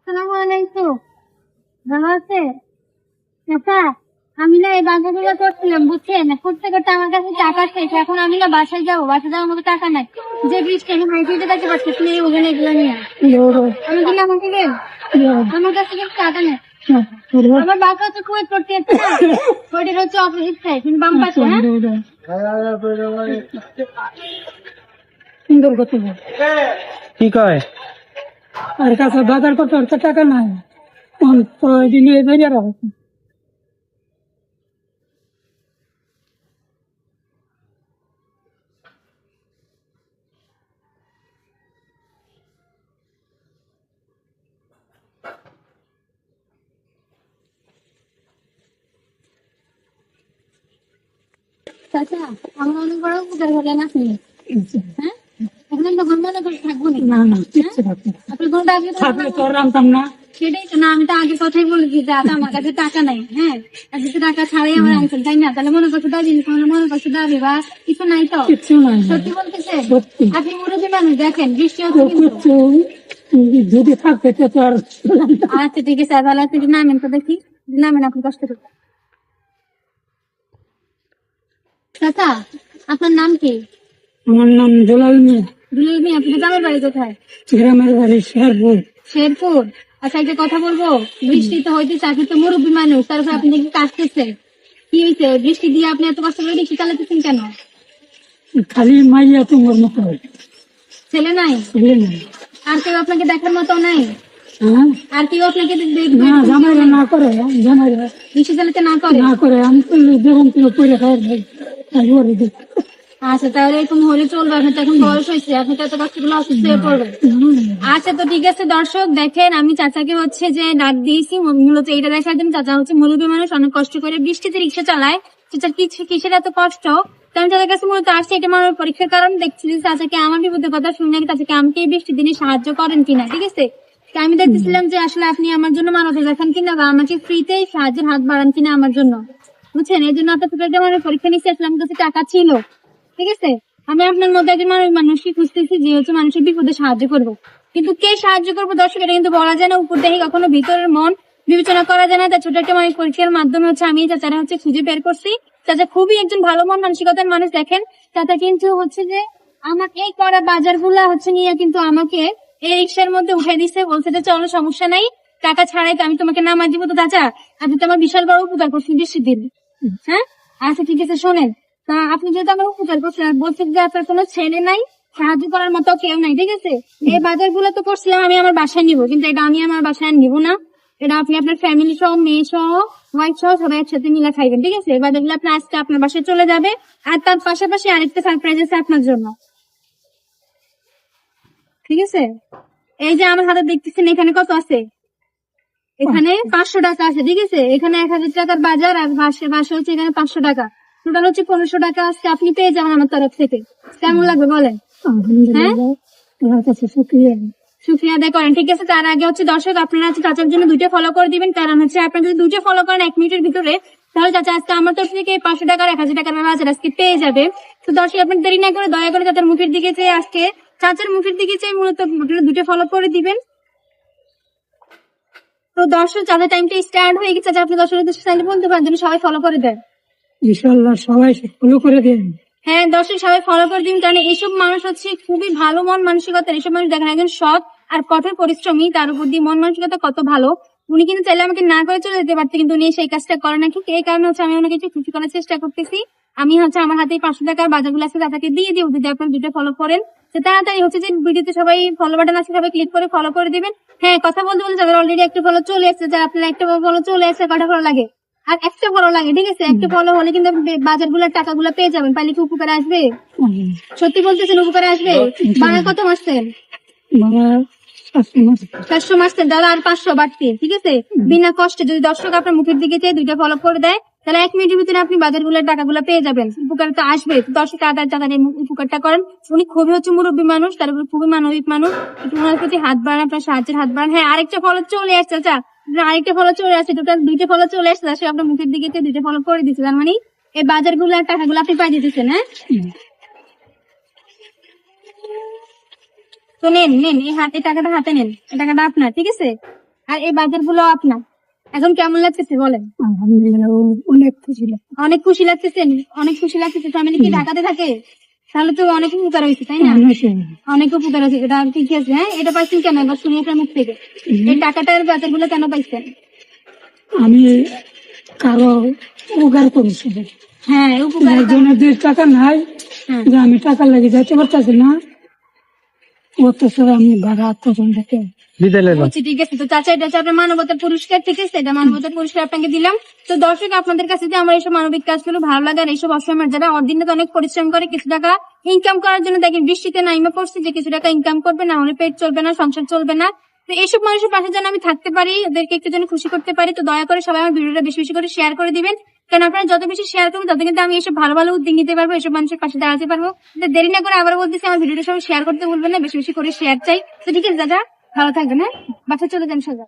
আসসালামু আলাইকুম। ভালো আছে? চাচা, আমি না এই বাজারগুলো করছিলাম বুঝছেন, করতে করতে আমার কাছে টাকা শেষ। এখন আমি না বাসায় যাবো, বাসায় যাওয়ার মতো টাকা নাই। যে বৃষ্টি আমি হাইটে যেতে পারতেছি না, ওখানে এগুলো নিয়ে আমি দিলে আমাকে দেন। আমার কাছে কিন্তু টাকা নেই। আমার বাসা হচ্ছে কুয়েত করতে যাচ্ছে না, ওইটার হচ্ছে অপোজিট সাইড, বাম পাশে। সুন্দর কথা বল। কি কয়? আর কাছে বাজার করতে আর তো টাকা নাই, দিন বেরিয়ে রাখো। চাচা, আমার অনেক বড় উপকার করলেন আপনি। হ্যাঁ, এখন তো ঘর মনে করে থাকবো না। না না, কিচ্ছু থাকবে না। আপনি কোনটা আগে থাকলে তো আর রামতাম না। সেটাই তো না, আমি তো আগে কথাই বলেছি যে দাদা আমার কাছে টাকা নাই। হ্যাঁ, আর কিছু টাকা ছাড়াই আমার আনছেন তাই না? তাহলে মনে করছে দাবি, মনে করছে দাবি বা কিছু নাই তো। কিচ্ছু নাই। সত্যি বলতেছে? সত্যি। আপনি মুরব্বী মানুষ, দেখেন বৃষ্টি তো হচ্ছে কিন্তু। কিচ্ছু যদি থাকতে তো আর আচ্ছা ঠিক আছে, ভালো আছে, নামেন তো দেখি, নামেন, আপনি কষ্ট করবেন। চাচা, আপনার নাম কি? আমার নাম জলাল মিয়া। দুলাল মিয়া। আপনি গ্রামের বাড়ি কোথায়? গ্রামের বাড়ি শেরপুর। শেরপুর। আচ্ছা একটা কথা বলবো, বৃষ্টি তো হইতেছে, আপনি তো মুরব্বী মানুষ, তারপর আপনি দেখি কাশতেছে, কি হয়েছে? বৃষ্টি দিয়ে আপনি এত কষ্ট করে রিক্সা চালাতেছেন কেন? খালি মাইয়া তোমার মতো ছেলে নাই? ছেলে নাই। আর কেউ আপনাকে দেখার মতো নাই? হ্যাঁ, আর কেউ আপনাকে না জামাইরা না করে, জামাইরা রিক্সা চালাতে না করে? না করে। আমি করলে যখন তুমি করে খাওয়ার ভাই আমি ওরে দিই। আচ্ছা তাহলে এরকম হলে চলবে, আপনার তো এখন বয়স হয়েছে, আপনি তো এত কষ্ট গুলো অসুস্থ হয়ে পড়বেন। আচ্ছা তো ঠিক আছে দর্শক, দেখেন আমি চাচাকে হচ্ছে যে ডাক দিয়েছি মূলত এইটা দেখার জন্য। চাচা হচ্ছে মুরব্বী মানুষ, অনেক কষ্ট করে বৃষ্টিতে রিক্সা চালায়। চাচার কিসের এত কষ্ট, তো আমি চাচার কাছে মূলত আসছি এটা আমার পরীক্ষার কারণ। দেখছি যে চাচাকে আমার বিপদের কথা শুনে চাচাকে আমাকে এই বৃষ্টির দিনে সাহায্য করেন কিনা, ঠিক আছে? তো আমি দেখতেছিলাম যে আসলে আপনি আমার জন্য মানবতা দেখান কিনা বা আমাকে ফ্রিতে সাহায্যের হাত বাড়ান কিনা আমার জন্য, বুঝছেন? এই জন্য আপনার থেকে আমার পরীক্ষা নিচ্ছে, আসলে আমার কাছে টাকা ছিল, ঠিক আছে? আমি আপনার মধ্যে একজন মানুষকে খুঁজতেছি যে হচ্ছে মানুষের বিপদে সাহায্য করবো, কিন্তু কে সাহায্য করবো দর্শক এটা কিন্তু বলা যায় না। উপর দেখে কখনো ভিতরের মন বিবেচনা করা যায় না। তাই ছোট একটা মানুষ পরীক্ষার মাধ্যমে হচ্ছে আমি চাচারা হচ্ছে খুঁজে বের করছি। চাচা খুবই একজন ভালো মন মানসিকতার মানুষ। দেখেন চাচা কিন্তু হচ্ছে যে আমাকে এই করা বাজার গুলা হচ্ছে নিয়ে কিন্তু আমাকে এই রিক্সার মধ্যে উঠে দিচ্ছে, বলছে যে চলো সমস্যা নাই, টাকা ছাড়াই তো আমি তোমাকে নামাই দিব। তো চাচা আপনি তো আমার বিশাল বড় উপকার করছেন বৃষ্টির দিন। হ্যাঁ, আচ্ছা ঠিক আছে শোনেন, তা আপনি যেহেতু আমার উপকার করছেন আর বলছেন যে আপনার কোনো ছেলে নাই, সাহায্য করার মতো কেউ নাই, ঠিক আছে? এই বাজার গুলো তো করছিলাম আমি আমার বাসায় নিবো, কিন্তু এটা আমি আমার বাসায় নিব না। এটা আপনি আপনার ফ্যামিলি সহ, মেয়ে সহ, ওয়াইফ সহ সবাই একসাথে মিলে খাইবেন, ঠিক আছে? এই বাজার গুলো আপনার আজকে আপনার বাসায় চলে যাবে। আর তার পাশাপাশি আরেকটা সারপ্রাইজ আছে আপনার জন্য, ঠিক আছে? এই যে আমার হাতে দেখতেছেন এখানে কত আছে, এখানে 500 টাকা আছে, ঠিক আছে? এখানে 1000 টাকার বাজার আর বাসা হচ্ছে এখানে 500 টাকা, টোটাল হচ্ছে 1500 টাকা আজকে আপনি পেয়ে যাবেন আমার তরফ থেকে। কেমন লাগবে বলেন? হ্যাঁ, তোমার কাছে শুক্রিয়া। শুকরিয়া আদায় করেন, ঠিক আছে? তার আগে হচ্ছে দর্শক আপনারা হচ্ছে চাচার জন্য 2টা ফলো করে দিবেন, কারণ হচ্ছে আপনারা যদি 2টা ফলো করেন 1 মিনিটের ভিতরে, তাহলে চাচা আজকে আমার তরফ থেকে 500 টাকার 1000 টাকার বাজার আজকে পেয়ে যাবে। তো দর্শক আপনার দেরি না করে দয়া করে চাচার মুখের দিকে চেয়ে, আজকে চাচার মুখের দিকে চেয়ে মূলত 2টা ফলো করে দিবেন। তো দর্শক চাচা টাইমটা স্টার্ট হয়ে গেছে, চাচা আপনি দর্শকদের চাইলে বলতে পারেন যেন সবাই ফলো করে দেন। ইনশাল্লাহ সবাই ফলো করে দেন। হ্যাঁ দর্শক সবাই ফলো করে দিন, কারণ এইসব মানুষ হচ্ছে খুবই ভালো মন মানসিকতা। এইসব মানুষ দেখেন একজন সৎ আর কঠোর পরিশ্রমী, তার উপর দিয়ে মন মানসিকতা কত ভালো। উনি কিন্তু চাইলে আমাকে না করে চলে যেতে পারতে, কিন্তু উনি সেই কাজটা করে না। ঠিক এই কারণে হচ্ছে আমি ওনাকে একটু খুশি করার চেষ্টা করতেছি। আমি হচ্ছে আমার হাতে 500 টাকার বাজারগুলো আছে তাকে দিয়ে দিব, যদি আপনার 2টা ফলো করেন। তো তাড়াতাড়ি হচ্ছে যে ভিডিওতে সবাই ফলো বাটন আছে, সবাই ক্লিক করে ফলো করে দিবেন। হ্যাঁ কথা বলতে বলতে যাবে, অলরেডি একটা ফলো চলে এসেছে। যারা আপনার একটা ফলো চলে এসেছে, কটা ফলো লাগে? আর একটা ফলো লাগে, ঠিক আছে? একটা ফলো হলে কিন্তু বাজার গুলার টাকাগুলো পেয়ে যাবেন। পাইলে কি উপকার আসবে? সত্যি বলতেছেন উপকার আসবে? ভাড়া কত মাসছেন? 400 মাসছেন, তাহলে আর 500 বাড়তি, ঠিক আছে? বিনা কষ্টে যদি দর্শক আপনার মুখের দিকে চেয়ে 2টা ফলো করে দেয়, তাহলে 1 মিনিটের ভিতরে আপনি বাজার গুলোর টাকাগুলো পেয়ে যাবেন। উপকার তো আসবে। দর্শক আদার টাকা দিয়ে উপকারটা করেন। উনি খুবই হচ্ছে মুরব্বী মানুষ, তার উপর খুবই মানবিক মানুষ। ওনার প্রতি হাত বাড়ান, আপনার সাহায্যের হাত বাড়ান। হ্যাঁ আরেকটা ফলো চলে আসছে, আচ্ছা আরেকটা ফলো চলে আসছে, টোটাল 2টা ফলো চলে আসছে। আসলে আপনার মুখের দিকে 2টা ফলো করে দিচ্ছে, তার মানে এই বাজার গুলোর টাকাগুলো আপনি পাই দিতেছেন। হ্যাঁ তো নেন নেন, এই টাকাটা হাতে নেন, এই টাকাটা আপনার, ঠিক আছে? আর এই বাজার গুলো আপনার এখন কেমন লাগতেছে বলেন? আলহামদুলিল্লাহ অনেক খুশি লাগে। অনেক খুশি লাগতেছে, অনেক খুশি লাগতেছে। ফ্যামিলি কি ঢাকাতে থাকে? তাহলে তো অনেক উপকার হয়েছে, তাই না? অনেক উপকার হয়েছে, এটা ঠিক আছে। হ্যাঁ, এটা পাইছেন কেন এবার শুনি আপনার মুখ থেকে। এই টাকাটার বাজার গুলো কেন পাইছেন? আমি কারো উপকার করেছি, হ্যাঁ, উপকার। একজনের 2 টাকা নাই হ্যাঁ। যে আমি টাকা লেগে যেতে পারতেছি না, অথচ আমি ভাড়া আত্মজন দেখে বিদায় লইবা বুঝছি, ঠিক আছে। তো চাচা, এটা হচ্ছে আপনার মানবতার পুরস্কার, ঠিক আছে? এটা মানবতার পুরস্কার আপনাকে দিলাম। তো দর্শক, আপনাদের কাছে যে আমার এইসব মানবিক কাজগুলো ভালো লাগে আর এইসব অসময়ের যারা অদিনে তো অনেক পরিশ্রম করে কিছু টাকা ইনকাম করার জন্য, দেখেন বৃষ্টিতে নাইমা পড়ছে যে কিছু টাকা ইনকাম করবে, না হলে পেট চলবে না, সংসার চলবে না। তো এইসব মানুষের পাশে যেন আমি থাকতে পারি, ওদেরকে একটু যেন খুশি করতে পারি, তো দয়া করে সবাই আমার ভিডিওটা বেশি বেশি করে শেয়ার করে দিবেন। কারণ আপনারা যত বেশি শেয়ার করবেন তত কিন্তু আমি এইসব ভালো ভালো উদ্যোগ নিতে পারবো, এইসব মানুষের পাশে দাঁড়াতে পারবো। তো দেরি না করে আবার বলতেছি, আমার ভিডিওটা সবাই শেয়ার করতে ভুলবেন না, বেশি বেশি করে শেয়ার চাই। তো ঠিক আছে দাদা, ভালো থাকবেন। হ্যাঁ, বাসা চলে যান সোজা।